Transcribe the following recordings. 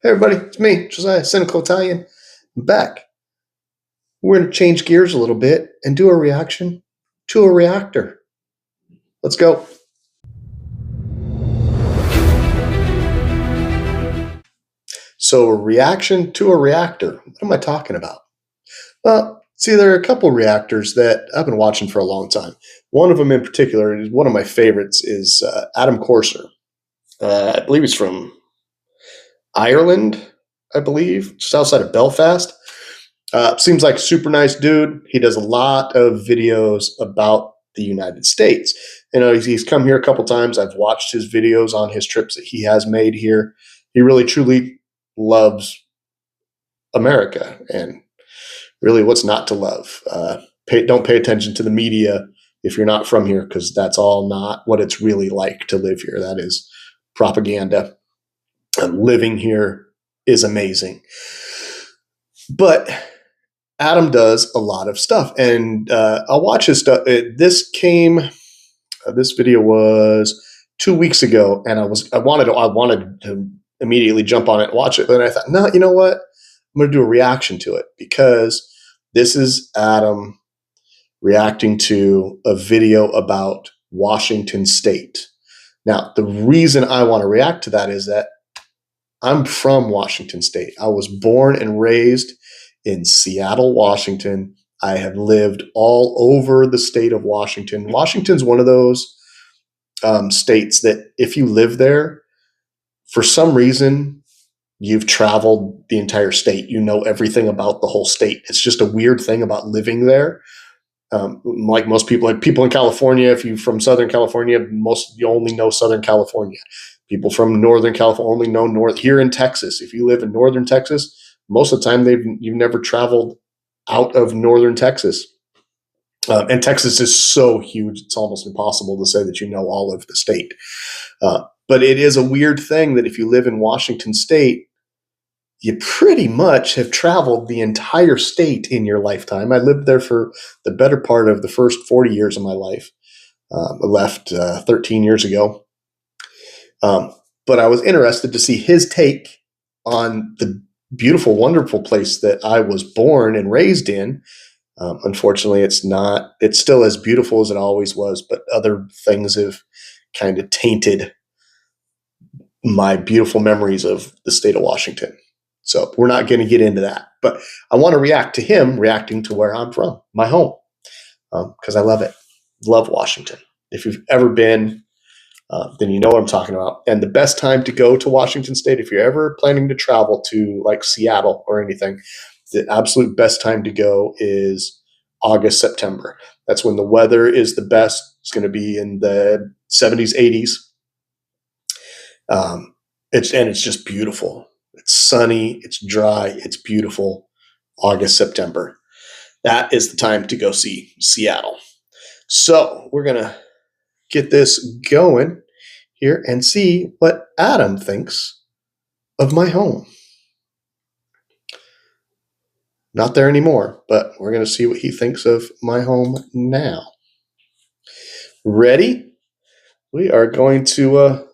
Hey everybody, it's me, Josiah, Cynical Italian. I'm back. We're going to change gears a little bit and do a reaction to a reactor. Let's go. So, a reaction to a reactor. What am I talking about? Well, see, there are a couple reactors that I've been watching for a long time. One of them in particular, is one of my favorites, is Adam Corser. I believe he's from Ireland, I believe, just outside of Belfast. Seems like a super nice dude. He does a lot of videos about the United States. He's come here a couple times. I've watched his videos on his trips that he has made here. He really, truly loves America, and really, what's not to love? Don't pay attention to the media if you're not from here, because that's all not what it's really like to live here. That is propaganda. Living here is amazing. But Adam does a lot of stuff, and I'll watch his stuff. This video was 2 weeks ago, and I wanted to immediately jump on it and watch it, but then I thought, no, you know what? I'm going to do a reaction to it, because this is Adam reacting to a video about Washington State. Now, the reason I want to react to that is that I'm from Washington State. I was born and raised in Seattle, Washington. I have lived all over the state of Washington. Washington's one of those states that if you live there, for some reason, you've traveled the entire state. You know everything about the whole state. It's just a weird thing about living there. Like most people, like people in California, if you're from Southern California, you only know Southern California. People from Northern California only know North. Here in Texas, if you live in Northern Texas, most of the time you've never traveled out of Northern Texas. And Texas is so huge, it's almost impossible to say that you know all of the state. But it is a weird thing that if you live in Washington State, you pretty much have traveled the entire state in your lifetime. I lived there for the better part of the first 40 years of my life. I left 13 years ago. But I was interested to see his take on the beautiful, wonderful place that I was born and raised in. Unfortunately, it's still as beautiful as it always was, but other things have kind of tainted my beautiful memories of the state of Washington. So we're not going to get into that, but I want to react to him reacting to where I'm from, my home, because I love it. Love Washington. If you've ever been, then you know what I'm talking about. And the best time to go to Washington State, if you're ever planning to travel to like Seattle or anything, the absolute best time to go is August, September. That's when the weather is the best. It's going to be in the 70s, 80s. It's just beautiful. It's sunny, it's dry, it's beautiful. August, September. That is the time to go see Seattle. So we're going to get this going here and see what Adam thinks of my home. Not there anymore, but we're going to see what he thinks of my home now. Ready? We are going to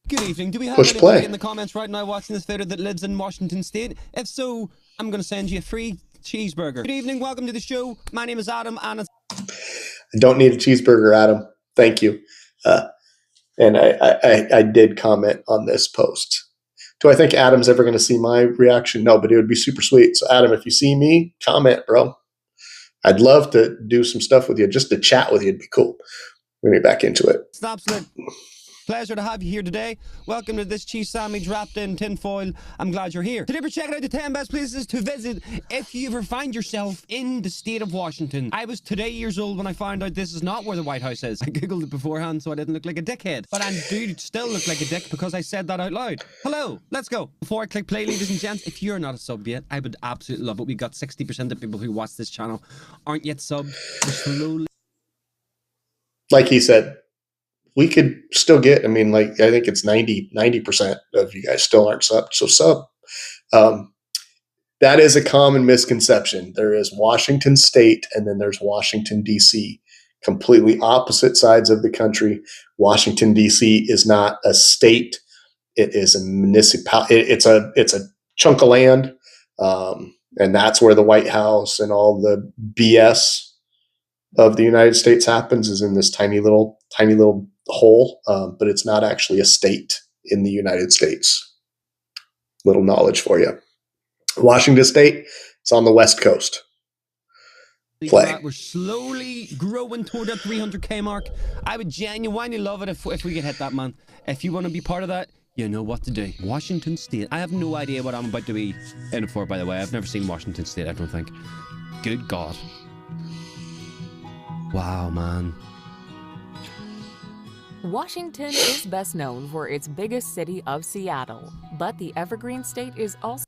Good evening. Do we have push anybody play in the comments right now watching this video that lives in Washington State? If so, I'm going to send you a free cheeseburger. Good evening. Welcome to the show. My name is Adam, and I don't need a cheeseburger, Adam. Thank you. And I did comment on this post. Do I think Adam's ever going to see my reaction? No, but it would be super sweet. So, Adam, if you see me, comment, bro. I'd love to do some stuff with you. Just to chat with you would be cool. We're going to get back into it. it's an absolute pleasure to have you here today. Welcome to this cheese sandwich wrapped in tinfoil. I'm glad you're here. Today we're checking out the 10 best places to visit if you ever find yourself in the state of Washington. I was today years old when I found out this is not where the White House is. I googled it beforehand so I didn't look like a dickhead. But I do still look like a dick because I said that out loud. Hello, let's go. Before I click play, ladies and gents, if you're not a sub yet, I would absolutely love it. We got 60% of people who watch this channel aren't yet subbed. We're slowly, Like he said, we could still get, I think it's 90% of you guys still aren't subbed. So sub. That is a common misconception. There is Washington State and then there's Washington, D.C., completely opposite sides of the country. Washington, D.C. is not a state. It is a it's a chunk of land, and that's where the White House and all the BS of the United States happens, is in this tiny little hole. But it's not actually a state in the United States. Little knowledge for you. Washington State, it's on the West Coast. Play. We're slowly growing toward that 300k mark. I would genuinely love it if we could hit that, man. If you want to be part of that, you know what to do. Washington State. I have no idea what I'm about to be in it for, by the way. I've never seen Washington State, I don't think. Good God. Wow, man. Washington is best known for its biggest city of Seattle, but the Evergreen State is also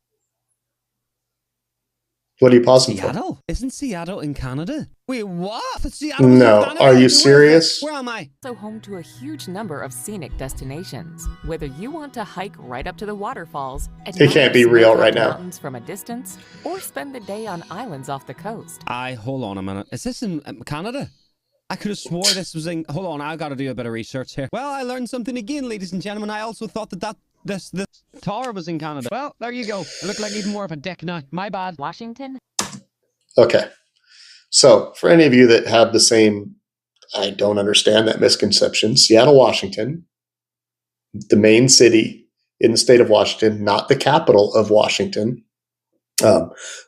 What are you pausing for? Seattle? Isn't Seattle in Canada? Wait, what? Seattle No, in Canada? are you serious? Where am I? home to a huge number of scenic destinations. Whether you want to hike right up to the waterfalls, It can't be real right now. mountains from a distance, or spend the day on islands off the coast. Hold on a minute. Is this in Canada? I could have swore this was in... Hold on, I've got to do a bit of research here. Well, I learned something again, ladies and gentlemen. I also thought that this tower was in Canada. Well, there you go. It looked like even more of a deck now. My bad. Washington? Okay. So, for any of you that have the same, I don't understand that misconception, Seattle, Washington, the main city in the state of Washington, not the capital of Washington,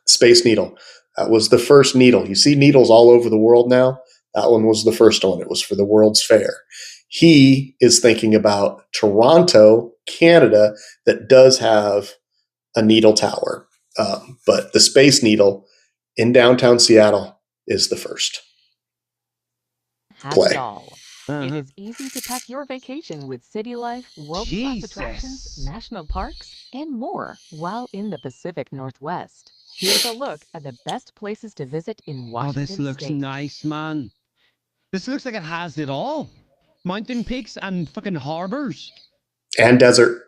Space Needle. That was the first needle. You see needles all over the world now. That one was the first one. It was for the World's Fair. He is thinking about Toronto, Canada, that does have a needle tower. But the Space Needle in downtown Seattle is the first. Play. It is easy to pack your vacation with city life, world-class attractions, national parks, and more while in the Pacific Northwest. Here's a look at the best places to visit in Washington State. Oh, this looks nice, man. This looks like it has it all. Mountain peaks and fucking harbors. And desert.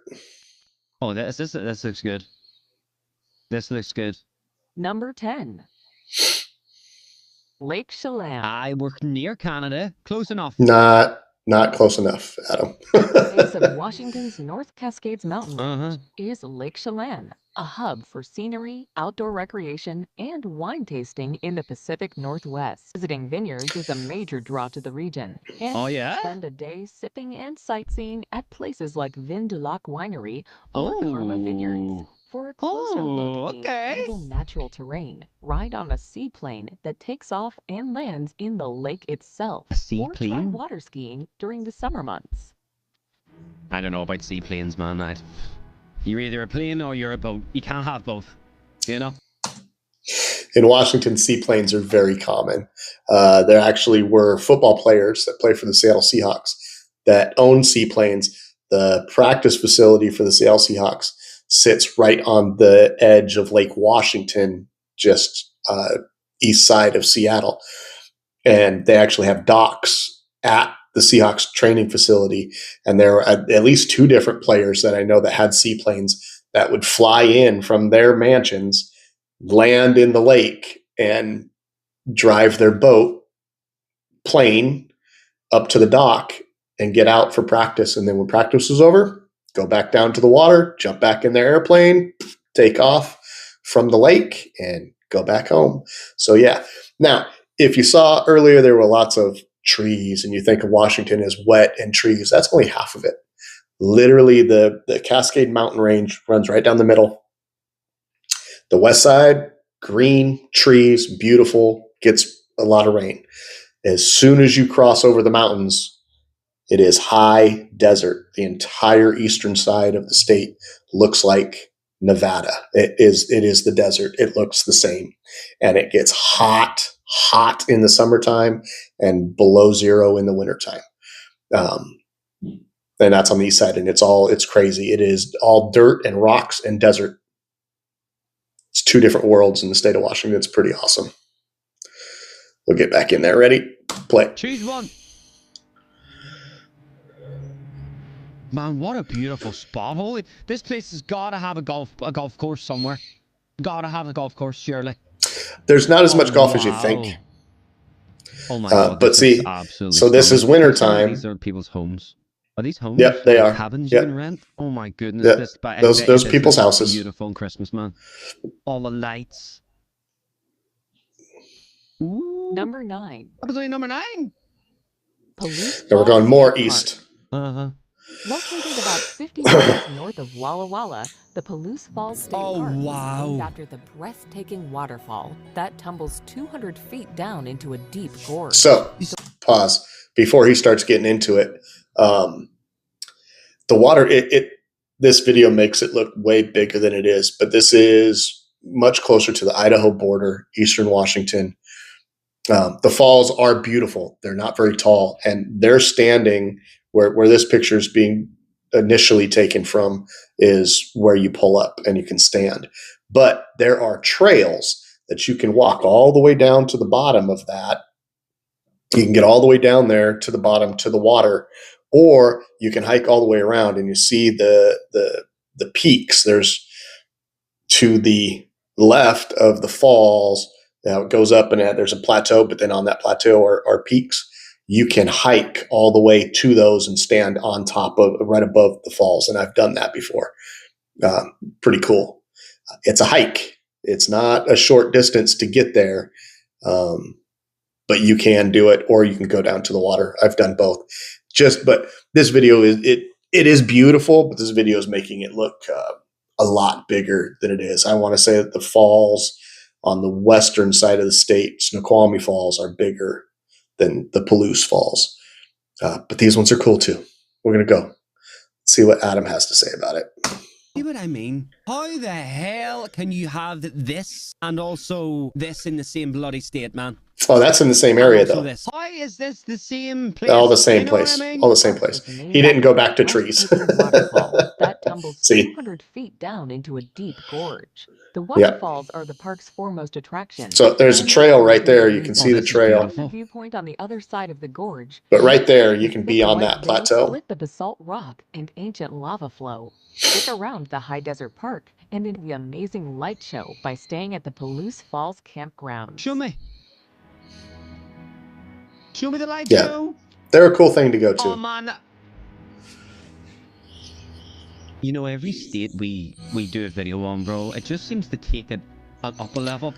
Oh, this looks good. This looks good. Number 10. Lake Chelan. We're near Canada. Close enough. Not close enough, Adam. The base of Washington's North Cascades Mountain range is Lake Chelan, a hub for scenery, outdoor recreation, and wine tasting in the Pacific Northwest. Visiting vineyards is a major draw to the region. And spend a day sipping and sightseeing at places like Vin du Lac Winery or Karma Vineyards. For a closer look at the incredible natural terrain, ride on a seaplane that takes off and lands in the lake itself. A seaplane? Or try water skiing during the summer months. I don't know about seaplanes, man. You're either a plane or you're a boat. You can't have both, you know? In Washington, seaplanes are very common. There actually were football players that play for the Seattle Seahawks that own seaplanes. The practice facility for the Seattle Seahawks sits right on the edge of Lake Washington, just east side of Seattle. And they actually have docks at the Seahawks training facility. And there were at least two different players that I know that had seaplanes that would fly in from their mansions, land in the lake, and drive their plane up to the dock and get out for practice. And then when practice was over, go back down to the water, jump back in their airplane, take off from the lake, and go back home. So, yeah. Now, if you saw earlier, there were lots of trees, and you think of Washington as wet and trees. That's only half of it. Literally, the Cascade Mountain Range runs right down the middle. The west side, green, trees, beautiful, gets a lot of rain. As soon as you cross over the mountains, it is high desert. The entire eastern side of the state looks like Nevada. It is the desert. It looks the same. And it gets hot in the summertime and below zero in the wintertime. And that's on the east side. And it's crazy. It is all dirt and rocks and desert. It's two different worlds in the state of Washington. It's pretty awesome. We'll get back in there. Ready? Play. Choose one. Man, what a beautiful spot. Holy, this place has got to have a golf course somewhere. Got to have a golf course, surely. There's not as much golf as you think. Oh my God. But see, so this is wintertime. These are people's homes. Are these homes? Yep, they are. Cabins you Yep. can rent? Oh my goodness! Yep. This, but I Those bet you those this people's looks houses. beautiful on Christmas, man. All the lights. Ooh. Number 9. What was number 9? Palouse Now we're going Falls more State east. Park. Located about 50 miles north of Walla Walla, the Palouse Falls State Park is named after the breathtaking waterfall that tumbles 200 feet down into a deep gorge. So, pause before he starts getting into it. The water, this video makes it look way bigger than it is, but this is much closer to the Idaho border, eastern Washington. The falls are beautiful. They're not very tall, and they're standing where this picture is being initially taken from is where you pull up and you can stand. But there are trails that you can walk all the way down to the bottom of that. You can get all the way down there to the bottom to the water, or you can hike all the way around and you see the peaks. There's to the left of the falls. Now it goes up and there's a plateau, but then on that plateau are peaks. You can hike all the way to those and stand on top of right above the falls. And I've done that before. Pretty cool. It's a hike. It's not a short distance to get there. But you can do it, or you can go down to the water. I've done both. But this video it is beautiful, but this video is making it look a lot bigger than it is. I want to say that the falls on the western side of the state, Snoqualmie Falls, are bigger than the Palouse Falls. But these ones are cool too. We're going to go see what Adam has to say about it. See what I mean? How the hell can you have this and also this in the same bloody state, man? Oh, that's in the same area, though. How is this the same place? All the same You know place. what I mean? All the same place. He didn't go back to trees. Waterfall that tumbles See? 200 feet down into a deep gorge. The waterfalls are the park's foremost attraction. So there's a trail right there. You can see the trail. The viewpoint on the other side of the gorge. But right there, you can be on that plateau. Split the basalt rock and ancient lava flow. Stick around the High Desert Park and into the amazing light show by staying at the Palouse Falls Campground. Show me. Show me the light Yeah. show. They're a cool thing to go to. Oh, man. You know, every state we do a video on, bro, it just seems to take it up a level.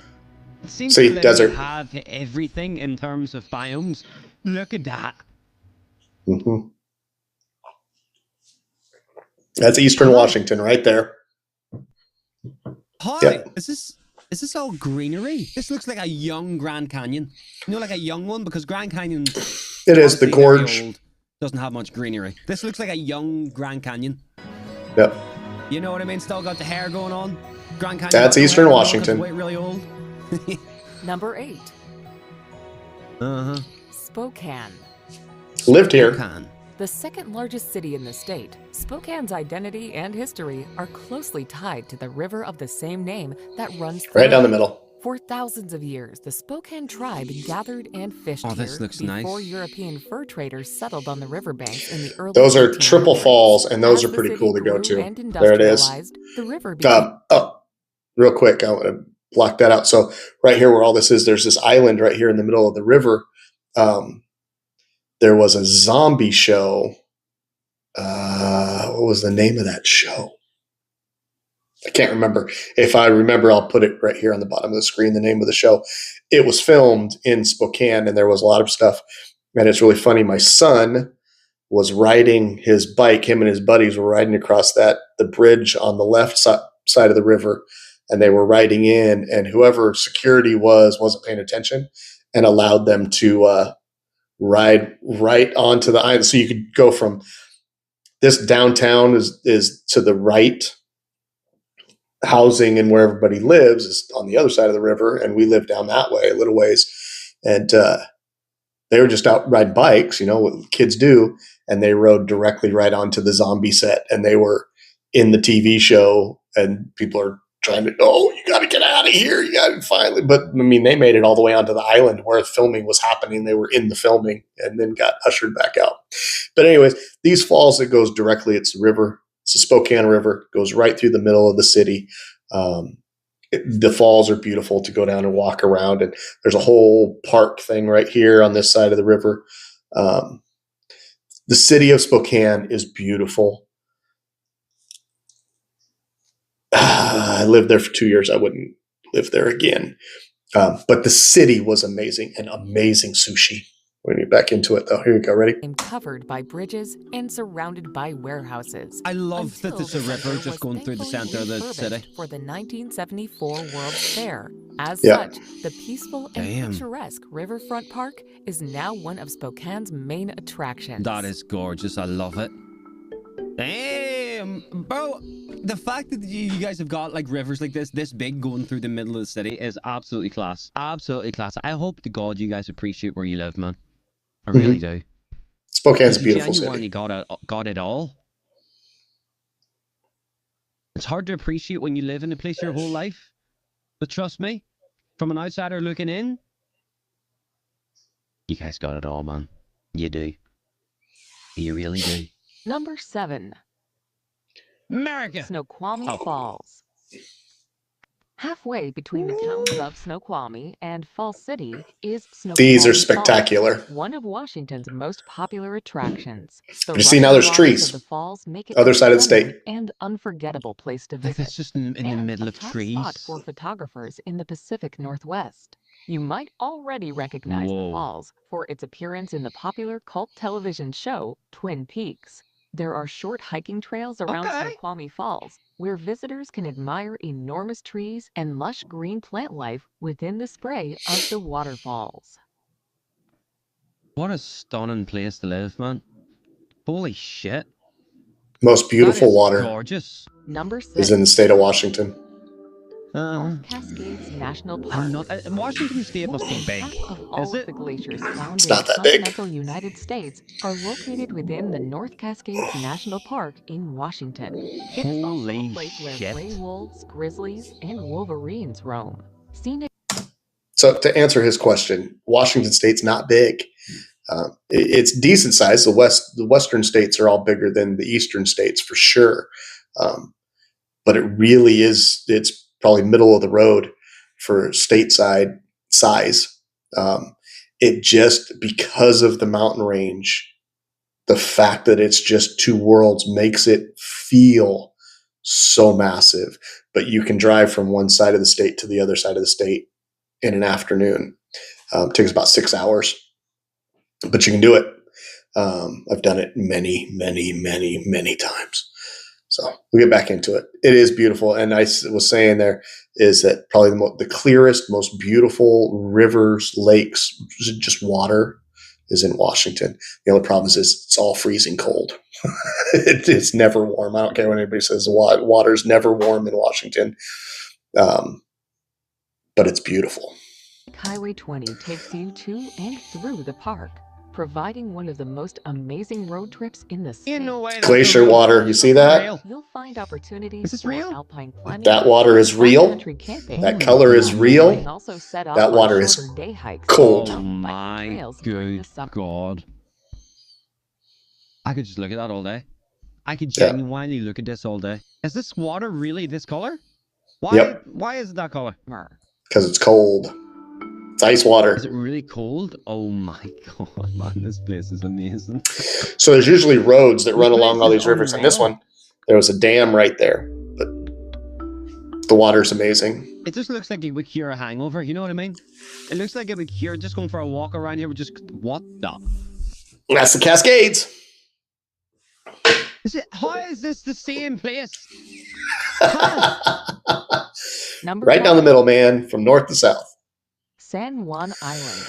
It seems See, to desert. have everything in terms of biomes. Look at that. Mm-hmm. That's eastern Washington right there. Hi. Yep. Is this all greenery? This looks like a young Grand Canyon. You know, like a young one, because Grand Canyon... It is the honestly, very gorge. old, doesn't have much greenery. This looks like a young Grand Canyon. Yep. You know what I mean? Still got the hair going on. Grand Canyon. That's eastern Washington. Really old. Number 8. Spokane. Lived here. Spokane. The second largest city in the state, Spokane's identity and history are closely tied to the river of the same name that runs Right down the middle. For thousands of years, the Spokane tribe gathered and fished Oh, this here looks before nice. European fur traders settled on the riverbanks in the early Those are 1800s. triple falls, and those As are the pretty city cool to go grew to. and There it is. industrialized, the river became Real quick, I want to block that out. So right here where all this is, there's this island right here in the middle of the river. There was a zombie show. What was the name of that show? I can't remember. If I remember, I'll put it right here on the bottom of the screen, the name of the show. It was filmed in Spokane, and there was a lot of stuff. And it's really funny. My son was riding his bike. Him and his buddies were riding across the bridge on the left side of the river, and they were riding in, and whoever security wasn't paying attention and allowed them to ride right onto the island. So you could go from this downtown is to the right. Housing and where everybody lives is on the other side of the river, and we live down that way a little ways. And they were just out riding bikes, you know, what kids do, and they rode directly right onto the zombie set, and they were in the TV show, and people are trying to, you got to get out of here, you got to finally. But I mean, they made it all the way onto the island where filming was happening. They were in the filming and then got ushered back out. But anyways, these falls, it goes directly, it's the river. It's the Spokane River, goes right through the middle of the city. The falls are beautiful to go down and walk around. And there's a whole park thing right here on this side of the river. The city of Spokane is beautiful. I lived there for 2 years. I wouldn't live there again. But the city was amazing, and amazing sushi. We're going to get back into it, though. Here you go. Ready? Covered by bridges and surrounded by warehouses. I love that Until there's a the river center just was going through the thankfully center of the refurbished city. for the 1974 World's Fair. As Yeah. such, the peaceful and Damn. picturesque Riverfront Park is now one of Spokane's main attractions. That is gorgeous. I love it. Damn, bro. The fact that you guys have got like rivers like this big going through the middle of the city is absolutely class. Absolutely class. I hope to God you guys appreciate where you live, man. I really do. Spokane's a You beautiful genuinely city. got it all. It's hard to appreciate when you live in a place your whole life. But trust me, from an outsider looking in, you guys got it all, man. You do. You really do. Number 7. America! Snoqualmie Oh. Falls. Halfway between the towns of Snoqualmie and Falls City is Snoqualmie These are Falls, spectacular. one of Washington's most popular attractions. The You see, now rushing there's waters trees. of the falls make it Other a side of the stunning state. and unforgettable place to Like visit. that's just in the and middle a of top trees. spot for photographers in the Pacific Northwest. You might already recognize the Whoa. falls for its appearance in the popular cult television show Twin Peaks. There are short hiking trails around Okay. Snoqualmie Falls, where visitors can admire enormous trees and lush green plant life within the spray of the waterfalls. What a stunning place to live, man. Holy shit. Most beautiful That is water gorgeous. Number 6. is in the state of Washington. North Cascades National Park. I'm not. Washington State must be More than big. half of all Is of it? the glaciers found It's in not the that big. continental United States are located within the North Cascades National Park in Washington. It is also Holy a place where shit. gray wolves, grizzlies, and wolverines roam. Scenic So to answer his question, Washington State's not big. It's decent size. The western states are all bigger than the eastern states for sure. But it really is. It's probably middle of the road for stateside size. It just, because of the mountain range, the fact that it's just two worlds makes it feel so massive. But you can drive from one side of the state to the other side of the state in an afternoon. It takes about 6 hours, but you can do it. I've done it many, many, many, many times. So we'll get back into it. It is beautiful. And I was saying there is that probably the clearest, most beautiful rivers, lakes, just water is in Washington. The only problem is it's all freezing cold. It's never warm. I don't care what anybody says. Water's never warm in Washington. But it's beautiful. Highway 20 takes you to and through the park, providing one of the most amazing road trips in the state. In no way. Glacier water, you see that? You'll find opportunities Is this for real? alpine climbing. That water is real. Backcountry camping. That color is You real. can also set off That on water is shorter day hikes. cold. Oh Biking my trails during the good summer. God. I could just look at that all day. I could Yeah. genuinely look at this all day. Is this water really this color? Why? Yep. Why is it that color? Because it's cold. It's ice water. Is it really cold? Oh my God, man, this place is amazing. So there's usually roads that run This along place all is these rivers. And this unreal. one, there was a dam right there. But the water's amazing. It just looks like it would cure a hangover. You know what I mean? It looks like it would cure. Just going for a walk around here would just what the? That's the Cascades. Is it? How is this the same place? Number Right down the 5, middle, man, from north to south. San Juan Island.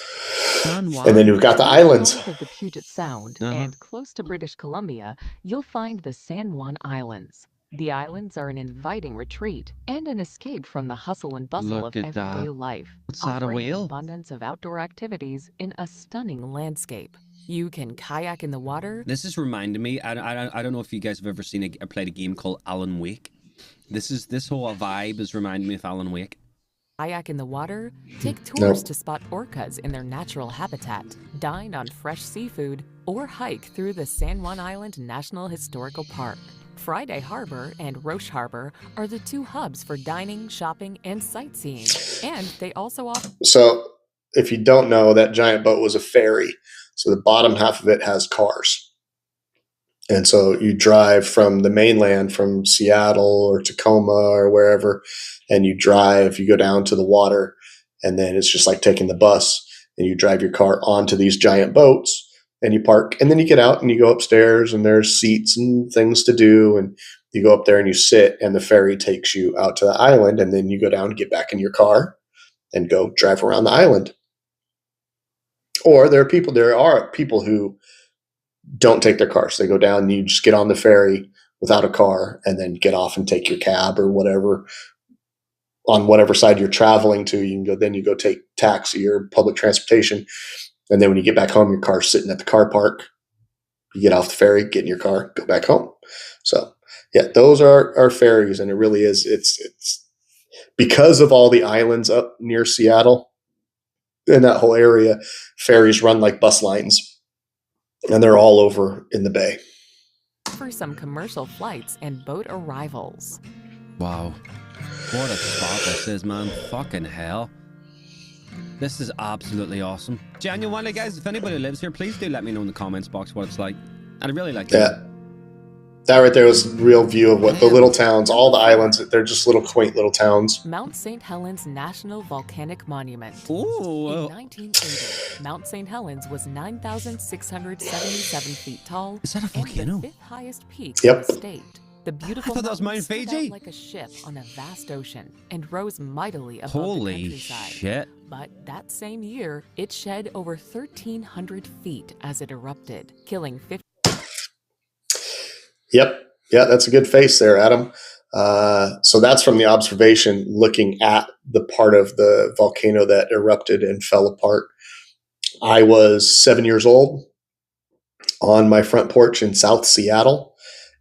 San Juan. And then you've got the islands. North of the Puget Sound Uh-huh. and close to British Columbia, you'll find the San Juan Islands. The islands are an inviting retreat and an escape from the hustle and bustle Look of at everyday that. life, What's that, a offering an whale? abundance of outdoor activities in a stunning landscape. You can kayak in the water. This is reminding me. I don't know if you guys have ever seen or played a game called Alan Wake. This whole vibe is reminding me of Alan Wake. Kayak in the water, take tours Nope. to spot orcas in their natural habitat, dine on fresh seafood, or hike through the San Juan Island National Historical Park. Friday Harbor and Roche Harbor are the two hubs for dining, shopping, and sightseeing, and they also offer So if you don't know, that giant boat was a ferry. So the bottom half of it has cars. And so you drive from the mainland, from Seattle or Tacoma or wherever, and you go down to the water, and then it's just like taking the bus, and you drive your car onto these giant boats, and you park, and then you get out and you go upstairs, and there's seats and things to do, and you go up there and you sit, and the ferry takes you out to the island, and then you go down and get back in your car and go drive around the island. Or there are people who don't take their cars. They go down and you just get on the ferry without a car and then get off and take your cab or whatever on whatever side you're traveling to. You go take taxi or public transportation. And then when you get back home, your car's sitting at the car park. You get off the ferry, get in your car, go back home. So yeah, those are our ferries. And it really is, it's because of all the islands up near Seattle and that whole area, ferries run like bus lines. And they're all over in the bay. For some commercial flights and boat arrivals. Wow. What a spot this is, man. Fucking hell. This is absolutely awesome. Genuinely, guys, if anybody lives here, please do let me know in the comments box what it's like. I'd really like to. Yeah. That right there was a real view of what the little towns, all the islands, they're just little quaint little towns. Mount St. Helens National Volcanic Monument. Ooh. In 1980, Mount St. Helens was 9,677 feet tall. Is that a volcano? And the fifth highest peak Yep. in the state. The beautiful I thought that was Mount mountain stood Fiji. out like a ship on a vast ocean and rose mightily above the Holy countryside. shit. But that same year, it shed over 1,300 feet as it erupted, killing 50. Yep. Yeah, that's a good face there, Adam. So that's from the observation looking at the part of the volcano that erupted and fell apart. I was 7 years old on my front porch in South Seattle,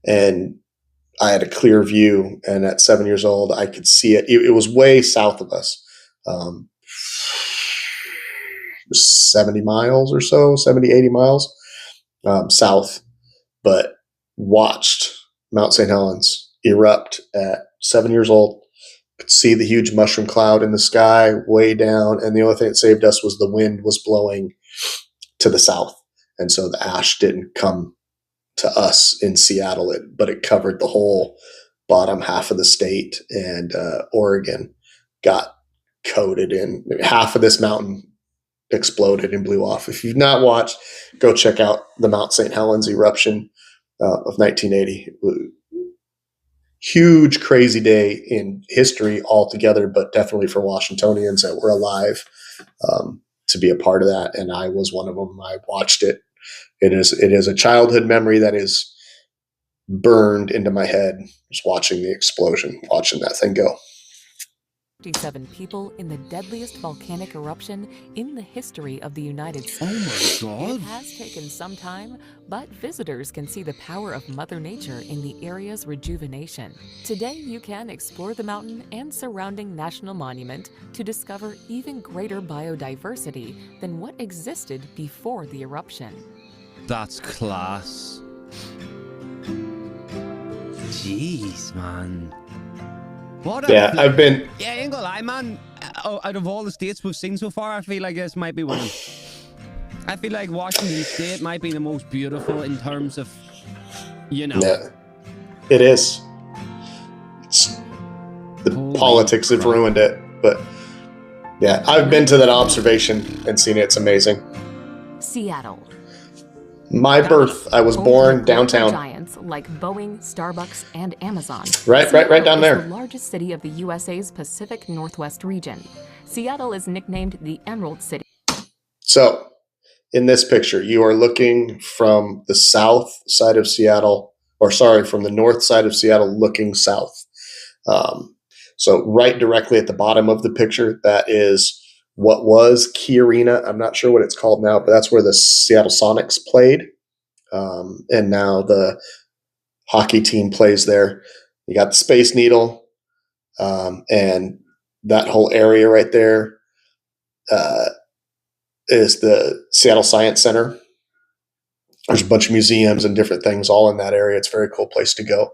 and I had a clear view. And at 7 years old, I could see it. It was way south of us, 70 miles or so, 70, 80 miles south, but watched Mount St. Helens erupt at 7 years old. Could see the huge mushroom cloud in the sky way down, and the only thing that saved us was the wind was blowing to the south, and so the ash didn't come to us in Seattle, but it covered the whole bottom half of the state, and Oregon got coated in. Half of this mountain exploded and blew off. If you've not watched, go check out the Mount St. Helens eruption of 1980. Huge, crazy day in history altogether, but definitely for Washingtonians that were alive to be a part of that. And I was one of them. I watched it. It is a childhood memory that is burned into my head, just watching the explosion, watching that thing go. 57 people in the deadliest volcanic eruption in the history of the United States. Oh my God. It has taken some time, but visitors can see the power of Mother Nature in the area's rejuvenation. Today, you can explore the mountain and surrounding national monument to discover even greater biodiversity than what existed before the eruption. That's class. Jeez, man. What a I've been. Yeah, I ain't gonna lie, man. Out of all the states we've seen so far, I feel like this might be one. I feel like Washington State might be the most beautiful in terms of, Yeah, it is. The Holy politics have crap. ruined it, but yeah, I've been to that observation and seen it. It's amazing. Seattle. My birth, I was Home to born global downtown. Giants like Boeing, Starbucks, and Amazon. Right down Seattle there. is the largest city of the USA's Pacific Northwest region. Seattle is nicknamed the Emerald City. So, in this picture, you are looking from the south side of Seattle, from the north side of Seattle looking south. So right directly at the bottom of the picture, that is what was Key Arena. I'm not sure what it's called now, but that's where the Seattle Sonics played. And now the hockey team plays there. You got the Space Needle, and that whole area right there is the Seattle Science Center. There's a bunch of museums and different things all in that area. It's a very cool place to go.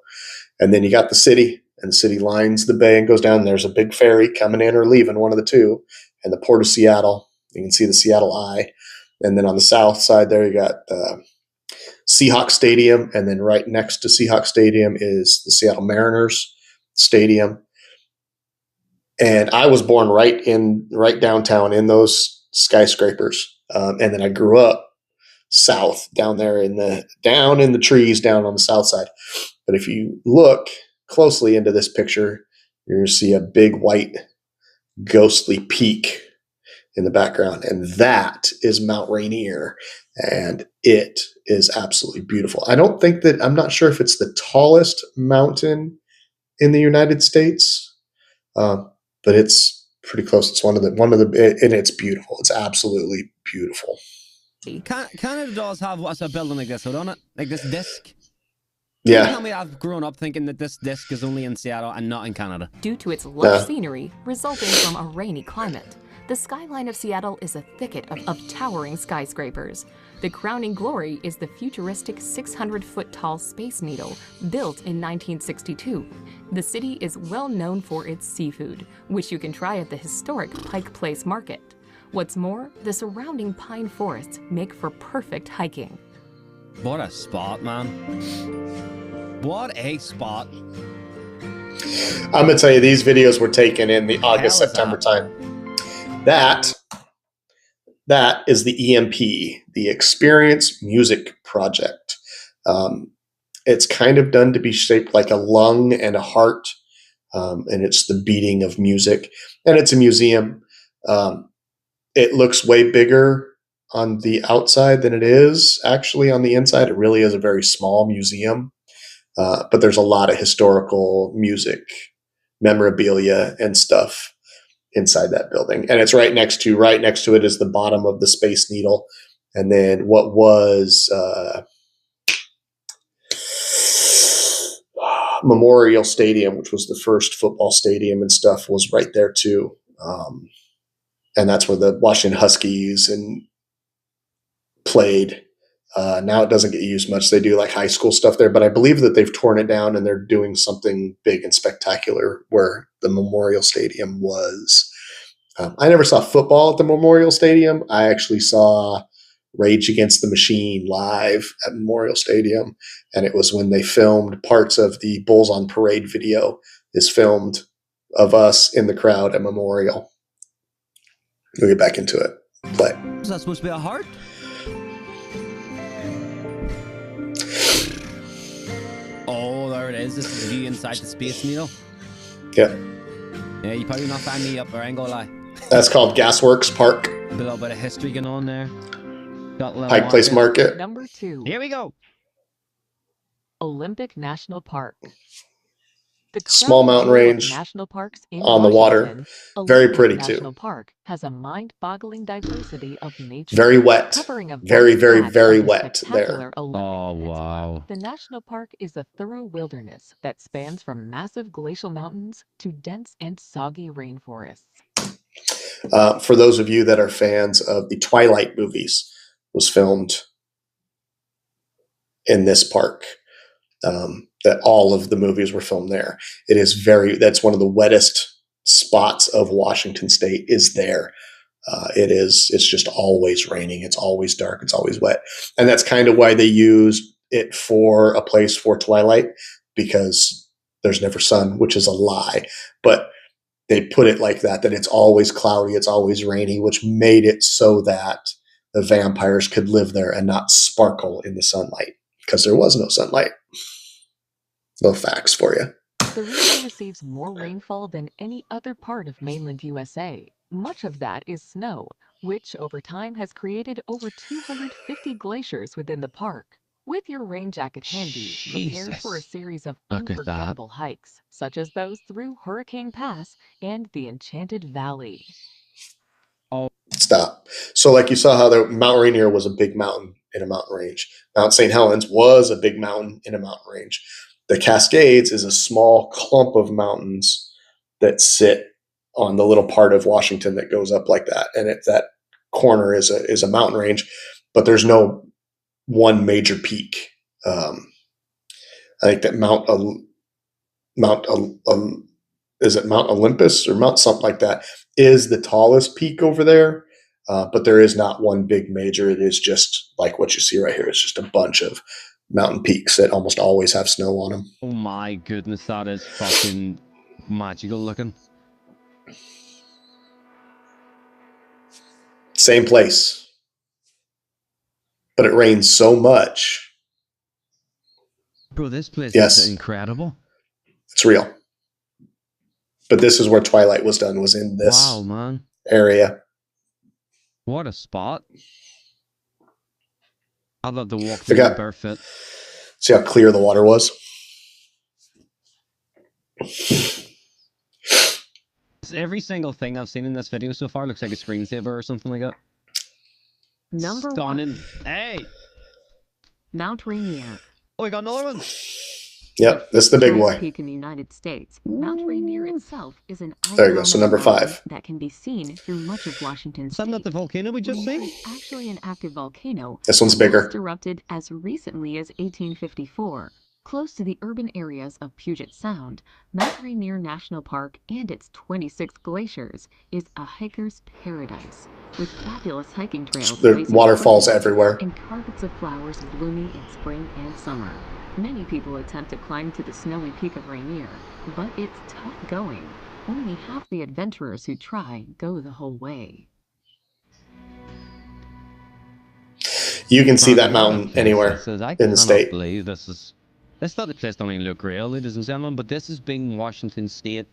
And then you got the city, and the city lines the bay and goes down. There's a big ferry coming in or leaving, one of the two, and the Port of Seattle. You can see the Seattle Eye. And then on the south side there, you got Seahawks Stadium, and then right next to Seahawks Stadium is the Seattle Mariners Stadium. And I was born right downtown in those skyscrapers, and then I grew up south down there in the trees down on the south side. But if you look closely into this picture, you're going to see a big white ghostly peak in the background, and that is Mount Rainier, and it is absolutely beautiful. I'm not sure if it's the tallest mountain in the United States, but it's pretty close. It's and it's beautiful. It's absolutely beautiful. Canada does have what's a building like this, don't it? Like this disc. You Yeah. tell me I've grown up thinking that this disc is only in Seattle and not in Canada. Due to its lush scenery resulting from a rainy climate, the skyline of Seattle is a thicket of towering skyscrapers. The crowning glory is the futuristic 600-foot-tall Space Needle, built in 1962. The city is well known for its seafood, which you can try at the historic Pike Place Market. What's more, the surrounding pine forests make for perfect hiking. What a spot, man. What a spot. I'm going to tell you, these videos were taken in the August, September time. That is the EMP, the Experience Music Project. It's kind of done to be shaped like a lung and a heart, and it's the beating of music. And it's a museum. It looks way bigger on the outside than it is actually on the inside. It really is a very small museum, but there's a lot of historical music, memorabilia, and stuff inside that building. And it's right next to it is the bottom of the Space Needle. And then what was Memorial Stadium, which was the first football stadium and stuff, was right there too. And that's where the Washington Huskies and played. Now it doesn't get used much. They do like high school stuff there, but I believe that they've torn it down and they're doing something big and spectacular where the Memorial Stadium was. I never saw football at the Memorial Stadium. I actually saw Rage Against the Machine live at Memorial Stadium, and it was when they filmed parts of the Bulls on Parade video is filmed of us in the crowd at Memorial. We'll get back into it. Play. Is that supposed to be a heart? Oh, there it is. This is you inside the Space Needle. Yeah. Yeah, you probably not find me up there, I ain't gonna lie. That's called Gasworks Park. A little bit of history going on there. Got a little Pike Place Market. Number 2. Here we go. Olympic National Park. The Small mountain range national parks in on the water. Washington, Very pretty National too. Park has a mind-boggling diversity of nature. Very wet. Covering a Very, vast very, patch very of the wet there. spectacular Olympic Oh, peninsula. wow. The national park is a thorough wilderness that spans from massive glacial mountains to dense and soggy rainforests. For those of you that are fans of the Twilight movies, was filmed in this park. That all of the movies were filmed there. That's one of the wettest spots of Washington State is there. It's just always raining. It's always dark. It's always wet. And that's kind of why they used it for a place for Twilight, because there's never sun, which is a lie. But they put it like that it's always cloudy. It's always rainy, which made it so that the vampires could live there and not sparkle in the sunlight, because there was no sunlight. Little facts for you. The region receives more rainfall than any other part of mainland USA. Much of that is snow, which over time has created over 250 glaciers within the park. With your rain jacket handy, prepare for a series of unforgettable hikes, such as those through Hurricane Pass and the Enchanted Valley. Stop. So like you saw how the Mount Rainier was a big mountain in a mountain range. Mount St. Helens was a big mountain in a mountain range. The Cascades is a small clump of mountains that sit on the little part of Washington that goes up like that. And that corner is a mountain range, but there's no one major peak. I think that is it Mount Olympus or Mount something like that is the tallest peak over there. but there is not one big major. It is just like what you see right here. It's just a bunch of mountain peaks that almost always have snow on them. Oh my goodness, that is fucking magical looking. Same place, but it rains so much. Bro, this place Yes. is incredible. It's real. But this is where Twilight was done, was in this Wow, man. area. What a spot. I'd love to walk through barefoot. See how clear the water was? Every single thing I've seen in this video so far looks like a screensaver or something like that. Number Stunning. 1. Hey! Mount Rainier. Oh, we got another one. Yep, this is the big Highest boy. peak in the United States, Mount Rainier itself is an There you go. So iconic number mountain 5. that can be seen through much of Washington Is that state. not the volcano we just seen? It's actually an active volcano. This one's that bigger. last erupted as recently as 1854. Close to the urban areas of Puget Sound, Mount Rainier National Park and its 26 glaciers is a hiker's paradise, with fabulous hiking trails, There are blazing waterfalls trails, everywhere. and carpets of flowers blooming in spring and summer. Many people attempt to climb to the snowy peak of Rainier, but it's tough going. Only half the adventurers who try go the whole way. You can see that Man, what a mountain place anywhere this is. I in the cannot state. believe this is... This other place don't even look real, ladies and gentlemen, but this is being Washington State.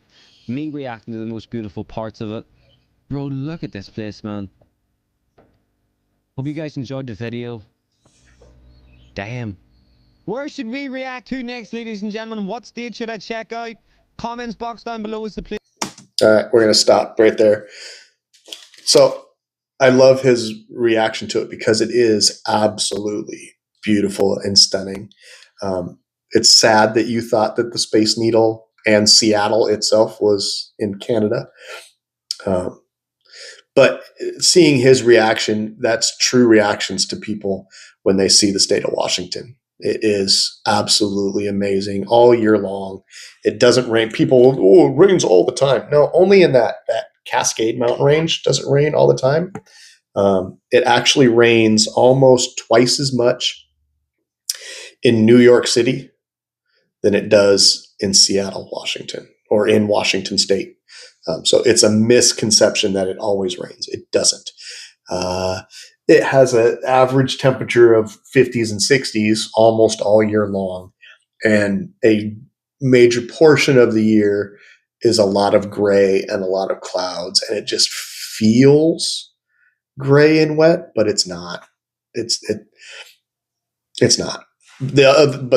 Me reacting to the most beautiful parts of it. Bro, look at this place, man. Hope you guys enjoyed the video. Damn. Where should we react to next, ladies and gentlemen? What state should I check out? Comments box down below is the place. All right, we're going to stop right there. So I love his reaction to it because it is absolutely beautiful and stunning. It's sad that you thought that the Space Needle and Seattle itself was in Canada. But seeing his reaction, that's true reactions to people when they see the state of Washington. It is absolutely amazing all year long. It doesn't rain. People, oh, it rains all the time. No, only in that Cascade Mountain range does it rain all the time. It actually rains almost twice as much in New York City than it does in Seattle, Washington, or in Washington State. So it's a misconception that it always rains. It doesn't. It has an average temperature of 50s and 60s almost all year long. And a major portion of the year is a lot of gray and a lot of clouds. And it just feels gray and wet, but it's not. It's not. But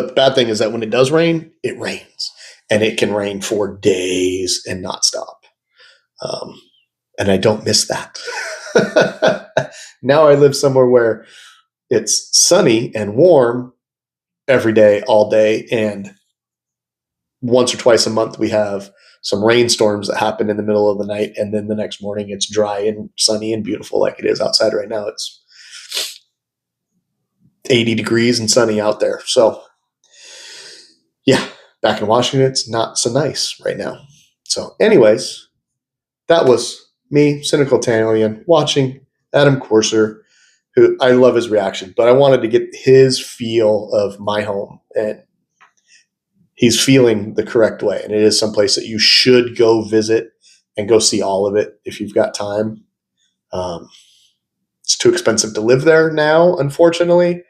the bad thing is that when it does rain, it rains. And it can rain for days and not stop. And I don't miss that. Now I live somewhere where it's sunny and warm every day, all day. And once or twice a month, we have some rainstorms that happen in the middle of the night. And then the next morning, it's dry and sunny and beautiful like it is outside right now. It's 80 degrees and sunny out there. So, yeah, back in Washington, it's not so nice right now. So, anyways, that was me, Cynical Italian, watching Adam Corser, who I love his reaction, but I wanted to get his feel of my home, and he's feeling the correct way. And it is someplace that you should go visit and go see all of it if you've got time. It's too expensive to live there now, unfortunately,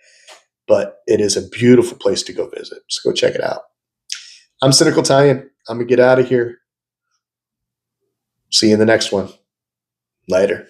but it is a beautiful place to go visit. So go check it out. I'm Cynical Italian. I'm going to get out of here. See you in the next one. Later.